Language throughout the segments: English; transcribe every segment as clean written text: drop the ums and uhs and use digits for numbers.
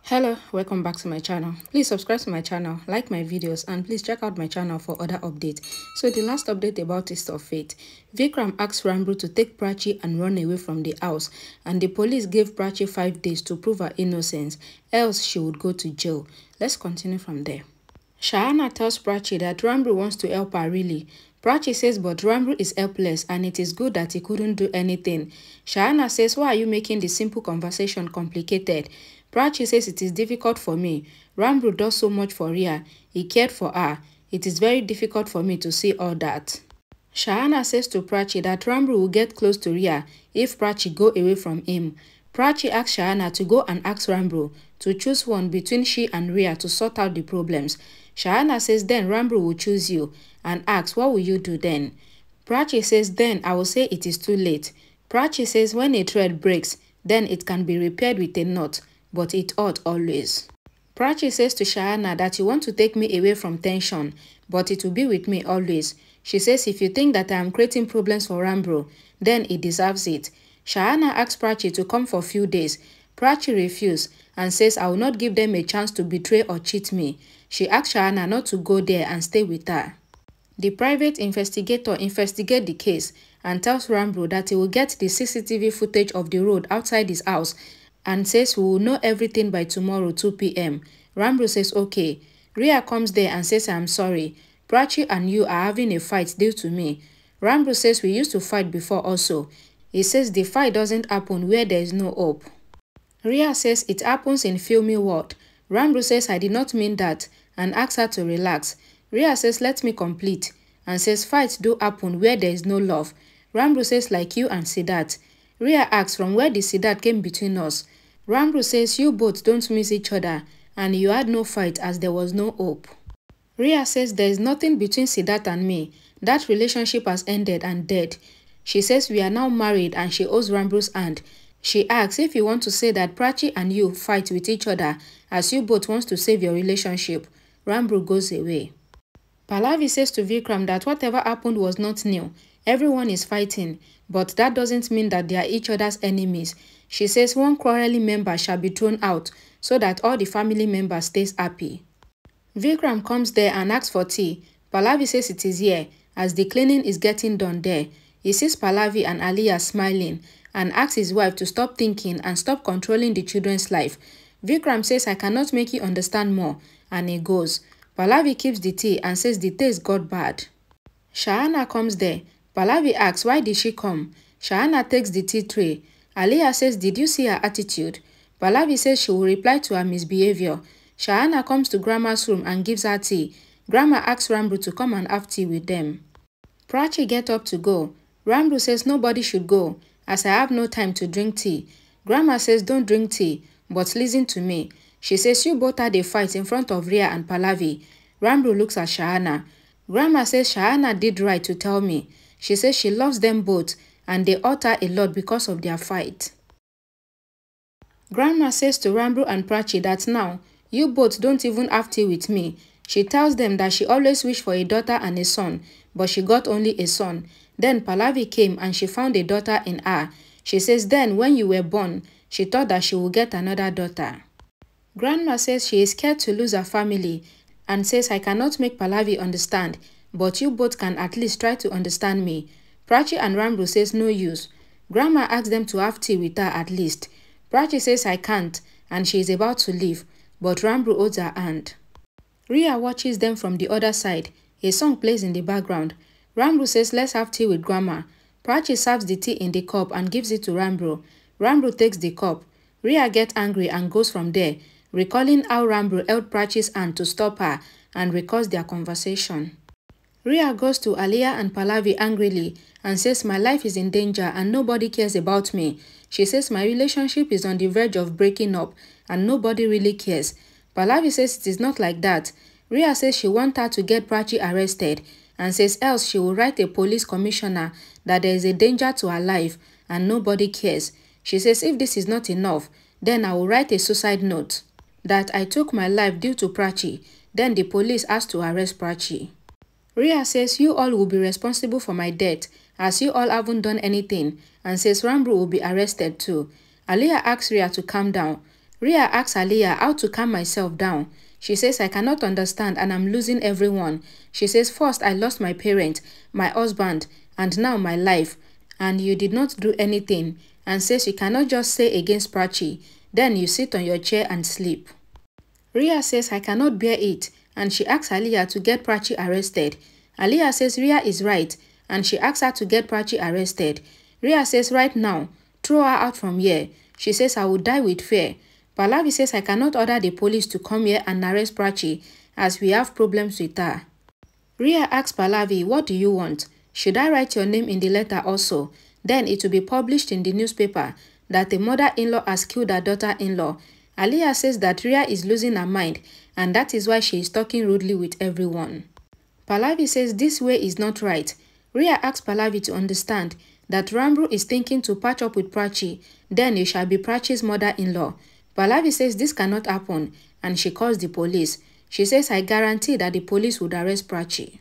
Hello, welcome back to my channel. Please subscribe to my channel, like my videos, and please check out my channel for other updates. So the last update about Taste of Fate, Vikram asked Ranbir to take Prachi and run away from the house, and the police gave Prachi 5 days to prove her innocence, else she would go to jail. Let's continue from there. Shahana tells Prachi that Ranbir wants to help her really. Prachi says but Ranbir is helpless and it is good that he couldn't do anything. Shahana says, why are you making the simple conversation complicated? Prachi says it is difficult for me. Ranbir does so much for Ria. He cared for her. It is very difficult for me to see all that. Shahana says to Prachi that Ranbir will get close to Ria if Prachi go away from him. Prachi asks Shahana to go and ask Ranbir to choose one between she and Ria to sort out the problems. Shahana says then Ranbir will choose you and asks what will you do then? Prachi says then I will say it is too late. Prachi says when a thread breaks, then it can be repaired with a knot, but it ought always. Prachi says to Shahana that you want to take me away from tension, but it will be with me always. She says if you think that I am creating problems for Ranbir, then he deserves it. Shahana asks Prachi to come for a few days. Prachi refuses and says I will not give them a chance to betray or cheat me. She asks Shahana not to go there and stay with her. The private investigator investigates the case and tells Ranbir that he will get the CCTV footage of the road outside his house and says we will know everything by tomorrow 2 p.m. Ranbir says okay. Ria comes there and says I am sorry. Prachi and you are having a fight due to me. Ranbir says we used to fight before also. He says the fight doesn't happen where there is no hope. Ria says it happens in filmy world. Ranbir says I did not mean that and asks her to relax. Ria says let me complete and says fights do happen where there is no love. Ranbir says like you and Siddharth. Ria asks from where the Siddharth came between us. Ranbir says you both don't miss each other and you had no fight as there was no hope. Ria says there is nothing between Siddharth and me. That relationship has ended and dead. She says we are now married and she owes Ranbir's hand. She asks if you want to say that Prachi and you fight with each other as you both want to save your relationship. Ranbir goes away. Pallavi says to Vikram that whatever happened was not new. Everyone is fighting, but that doesn't mean that they are each other's enemies. She says one quarreling member shall be thrown out so that all the family members stays happy. Vikram comes there and asks for tea. Pallavi says it is here as the cleaning is getting done there. He sees Pallavi and Aliyah smiling and asks his wife to stop thinking and stop controlling the children's life. Vikram says I cannot make you understand more and he goes. Pallavi keeps the tea and says the taste got bad. Shahana comes there. Pallavi asks why did she come? Shahana takes the tea tray. Aliyah says did you see her attitude? Pallavi says she will reply to her misbehavior. Shahana comes to Grandma's room and gives her tea. Grandma asks Ranbir to come and have tea with them. Prachi gets up to go. Ranbir says nobody should go as I have no time to drink tea. Grandma says don't drink tea, but listen to me. She says you both had a fight in front of Ria and Pallavi. Ranbir looks at Shahana. Grandma says Shahana did right to tell me. She says she loves them both and they hurt her a lot because of their fight. Grandma says to Ranbir and Prachi that now, you both don't even have tea with me. She tells them that she always wished for a daughter and a son, but she got only a son. Then Pallavi came and she found a daughter in her. She says then when you were born, she thought that she would get another daughter. Grandma says she is scared to lose her family and says I cannot make Pallavi understand, but you both can at least try to understand me. Prachi and Ranbir says no use. Grandma asks them to have tea with her at least. Prachi says I can't and she is about to leave, but Ranbir holds her hand. Ria watches them from the other side. A song plays in the background. Ranbir says let's have tea with Grandma. Prachi serves the tea in the cup and gives it to Ranbir. Ranbir takes the cup. Ria gets angry and goes from there, recalling how Ranbir held Prachi's hand to stop her and recalls their conversation. Ria goes to Aliyah and Pallavi angrily and says my life is in danger and nobody cares about me. She says my relationship is on the verge of breaking up and nobody really cares. Pallavi says it is not like that. Ria says she wants her to get Prachi arrested and says else she will write a police commissioner that there is a danger to her life and nobody cares. She says if this is not enough, then I will write a suicide note that I took my life due to Prachi. Then the police asked to arrest Prachi. Ria says you all will be responsible for my death as you all haven't done anything and says Ranbir will be arrested too. Aliyah asks Ria to calm down. Rhea asks Aliyah how to calm myself down. She says, I cannot understand and I'm losing everyone. She says, first I lost my parent, my husband, and now my life. And you did not do anything. And says you cannot just say against Prachi. Then you sit on your chair and sleep. Rhea says, I cannot bear it. And she asks Aliyah to get Prachi arrested. Aliyah says Rhea is right. And she asks her to get Prachi arrested. Rhea says, right now, throw her out from here. She says, I will die with fear. Pallavi says, I cannot order the police to come here and arrest Prachi as we have problems with her. Rhea asks Pallavi, what do you want? Should I write your name in the letter also? Then it will be published in the newspaper that the mother-in-law has killed her daughter-in-law. Aliyah says that Rhea is losing her mind and that is why she is talking rudely with everyone. Pallavi says this way is not right. Rhea asks Pallavi to understand that Ranbir is thinking to patch up with Prachi, then you shall be Prachi's mother-in-law. Pallavi says this cannot happen and she calls the police. She says, I guarantee that the police would arrest Prachi.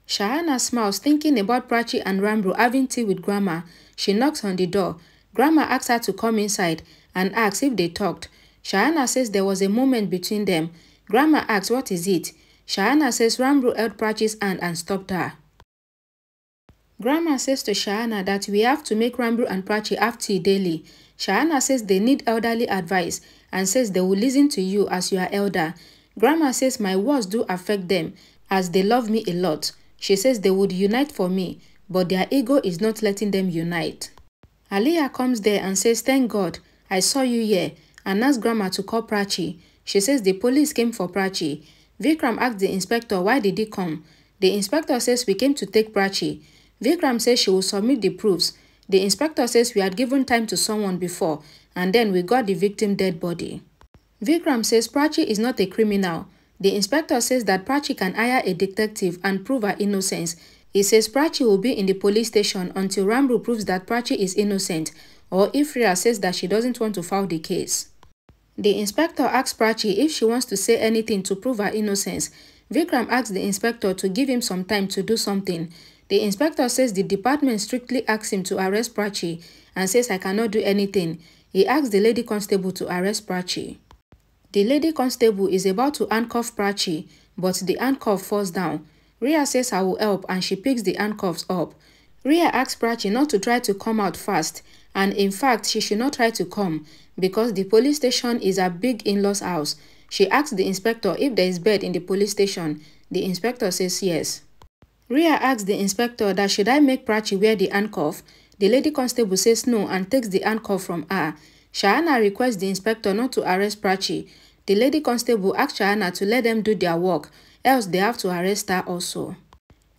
Shahana smiles thinking about Prachi and Ranbir having tea with Grandma. She knocks on the door. Grandma asks her to come inside and asks if they talked. Shahana says there was a moment between them. Grandma asks what is it? Shahana says Ranbir held Prachi's hand and stopped her. Grandma says to Shahana that we have to make Ranbir and Prachi have tea daily. Shahana says they need elderly advice and says they will listen to you as you are elder. Grandma says my words do affect them as they love me a lot. She says they would unite for me, but their ego is not letting them unite. Aliyah comes there and says, thank God, I saw you here, and asks Grandma to call Prachi. She says the police came for Prachi. Vikram asks the inspector why did he come. The inspector says we came to take Prachi. Vikram says she will submit the proofs. The inspector says we had given time to someone before, and then we got the victim dead body. Vikram says Prachi is not a criminal. The inspector says that Prachi can hire a detective and prove her innocence. He says Prachi will be in the police station until Ranbir proves that Prachi is innocent, or if Rhea says that she doesn't want to file the case. The inspector asks Prachi if she wants to say anything to prove her innocence. Vikram asks the inspector to give him some time to do something. The inspector says the department strictly asks him to arrest Prachi and says I cannot do anything. He asks the lady constable to arrest Prachi. The lady constable is about to handcuff Prachi, but the handcuff falls down. Rhea says I will help and she picks the handcuffs up. Rhea asks Prachi not to try to come out fast, and in fact she should not try to come because the police station is a big in-laws house. She asks the inspector if there is bed in the police station. The inspector says yes. Rhea asks the inspector that should I make Prachi wear the handcuff. The lady constable says no and takes the handcuff from her. Shahana requests the inspector not to arrest Prachi. The lady constable asks Shahana to let them do their work, else they have to arrest her also.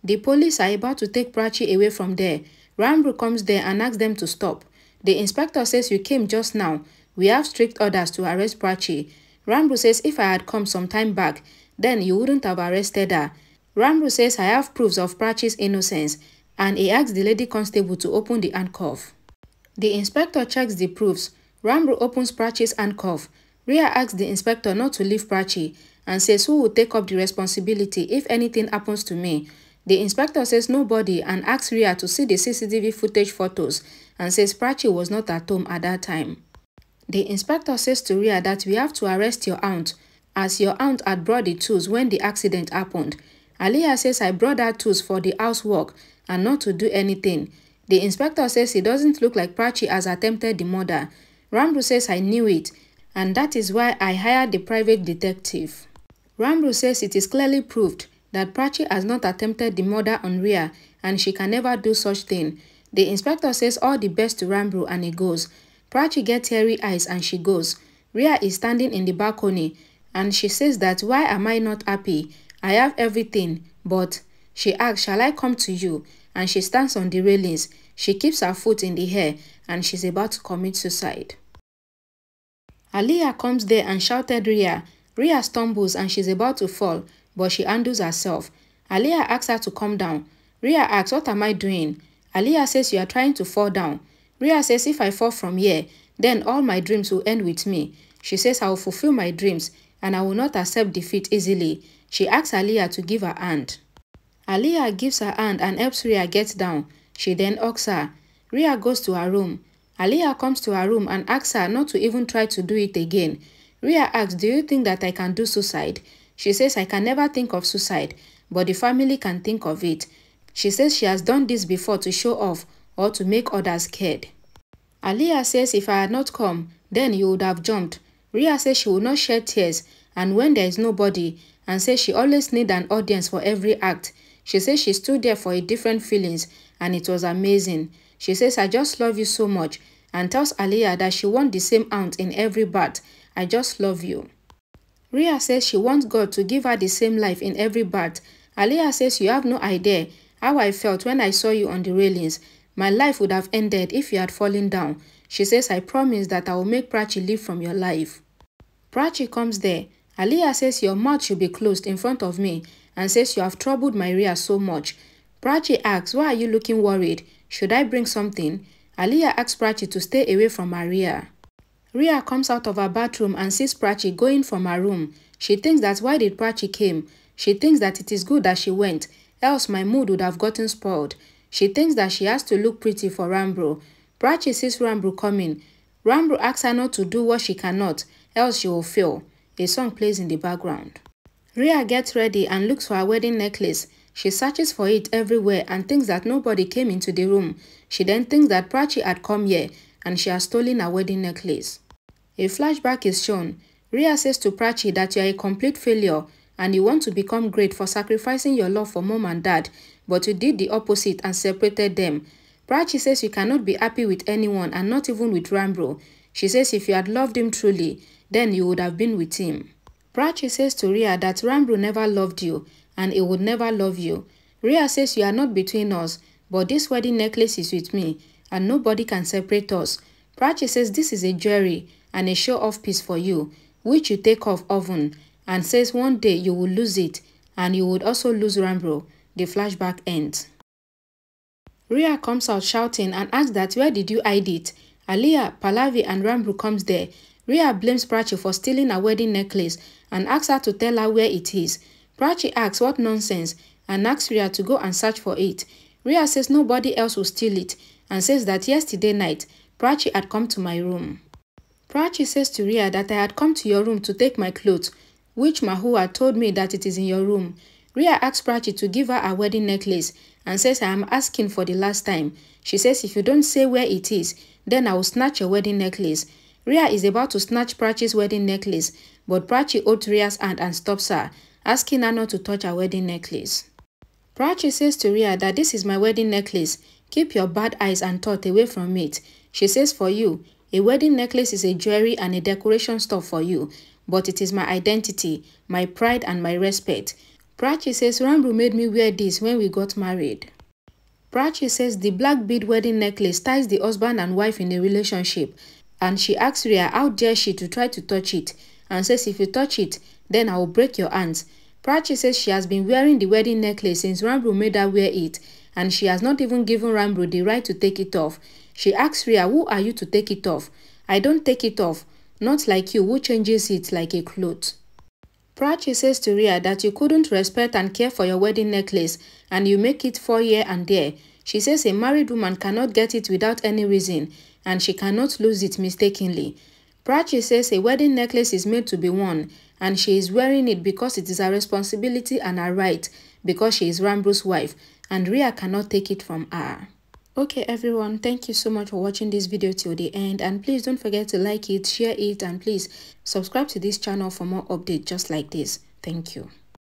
The police are about to take Prachi away from there. Ranbir comes there and asks them to stop. The inspector says you came just now. We have strict orders to arrest Prachi. Ranbir says if I had come some time back, then you wouldn't have arrested her. Ranbir says I have proofs of Prachi's innocence and he asks the lady constable to open the handcuff. The inspector checks the proofs. Ranbir opens Prachi's handcuff. Rhea asks the inspector not to leave Prachi and says who will take up the responsibility if anything happens to me. The inspector says nobody and asks Rhea to see the CCTV footage photos and says Prachi was not at home at that time. The inspector says to Rhea that we have to arrest your aunt as your aunt had brought the tools when the accident happened. Aliyah says I brought her tools for the housework and not to do anything. The inspector says it doesn't look like Prachi has attempted the murder. Ranbir says I knew it and that is why I hired the private detective. Ranbir says it is clearly proved that Prachi has not attempted the murder on Rhea and she can never do such thing. The inspector says all the best to Ranbir and he goes. Prachi gets hairy eyes and she goes. Rhea is standing in the balcony and she says that why am I not happy? I have everything, but she asks, shall I come to you? And she stands on the railings. She keeps her foot in the air and she's about to commit suicide. Aliyah comes there and shouted Rhea. Rhea stumbles and she's about to fall, but she handles herself. Aliyah asks her to come down. Rhea asks, what am I doing? Aliyah says you are trying to fall down. Rhea says if I fall from here, then all my dreams will end with me. She says I will fulfill my dreams and I will not accept defeat easily. She asks Aliyah to give her hand. Aliyah gives her hand and helps Rhea get down. She then hugs her. Rhea goes to her room. Aliyah comes to her room and asks her not to even try to do it again. Rhea asks, do you think that I can do suicide? She says, I can never think of suicide, but the family can think of it. She says she has done this before to show off or to make others scared. Aliyah says, if I had not come, then you would have jumped. Rhea says she will not shed tears and when there is nobody, and says she always needs an audience for every act. She says she stood there for different feelings and it was amazing. She says, I just love you so much, and tells Aliyah that she wants the same aunt in every bath. I just love you. Rhea says she wants God to give her the same life in every bath. Aliyah says, you have no idea how I felt when I saw you on the railings. My life would have ended if you had fallen down. She says, I promise that I will make Prachi live from your life. Prachi comes there. Aliyah says, your mouth should be closed in front of me, and says you have troubled my Rhea so much. Prachi asks, why are you looking worried? Should I bring something? Aliyah asks Prachi to stay away from her Rhea. Rhea comes out of her bathroom and sees Prachi going from her room. She thinks that why did Prachi came? She thinks that it is good that she went, else my mood would have gotten spoiled. She thinks that she has to look pretty for Ranbir. Prachi sees Ranbir coming. Ranbir asks her not to do what she cannot, else she will fail. A song plays in the background. Rhea gets ready and looks for her wedding necklace. She searches for it everywhere and thinks that nobody came into the room. She then thinks that Prachi had come here and she has stolen her wedding necklace. A flashback is shown. Rhea says to Prachi that you are a complete failure and you want to become great for sacrificing your love for mom and dad, but you did the opposite and separated them. Prachi says you cannot be happy with anyone and not even with Ranbir. She says if you had loved him truly, then you would have been with him. Prachi says to Rhea that Ranbir never loved you and he would never love you. Rhea says you are not between us, but this wedding necklace is with me and nobody can separate us. Prachi says this is a jewelry and a show-off piece for you, which you take off often, and says one day you will lose it and you would also lose Ranbir. The flashback ends. Rhea comes out shouting and asks that where did you hide it? Aliyah, Pallavi and Ranbir comes there. Rhea blames Prachi for stealing her wedding necklace and asks her to tell her where it is. Prachi asks what nonsense and asks Rhea to go and search for it. Rhea says nobody else will steal it and says that yesterday night Prachi had come to my room. Prachi says to Rhea that I had come to your room to take my clothes, which Mahua told me that it is in your room. Rhea asks Prachi to give her her wedding necklace and says I am asking for the last time. She says if you don't say where it is, then I will snatch your wedding necklace. Rhea is about to snatch Prachi's wedding necklace, but Prachi holds Rhea's hand and stops her, asking her not to touch her wedding necklace. Prachi says to Rhea that this is my wedding necklace. Keep your bad eyes and thought away from it. She says for you, a wedding necklace is a jewelry and a decoration stuff for you, but it is my identity, my pride and my respect. Prachi says Ranbir made me wear this when we got married. Prachi says the black bead wedding necklace ties the husband and wife in a relationship, and she asks Rhea how dare she to try to touch it, and says if you touch it, then I will break your hands. Prachi says she has been wearing the wedding necklace since Ranbir made her wear it, and she has not even given Ranbir the right to take it off. She asks Rhea, who are you to take it off? I don't take it off, not like you who changes it like a cloth. Prachi says to Rhea that you couldn't respect and care for your wedding necklace and you make it for here and there. She says a married woman cannot get it without any reason and she cannot lose it mistakenly. Prachi says a wedding necklace is made to be worn and she is wearing it because it is her responsibility and her right because she is Ranbir's wife and Rhea cannot take it from her. Okay everyone, thank you so much for watching this video till the end, and please don't forget to like it, share it, and please subscribe to this channel for more updates just like this. Thank you.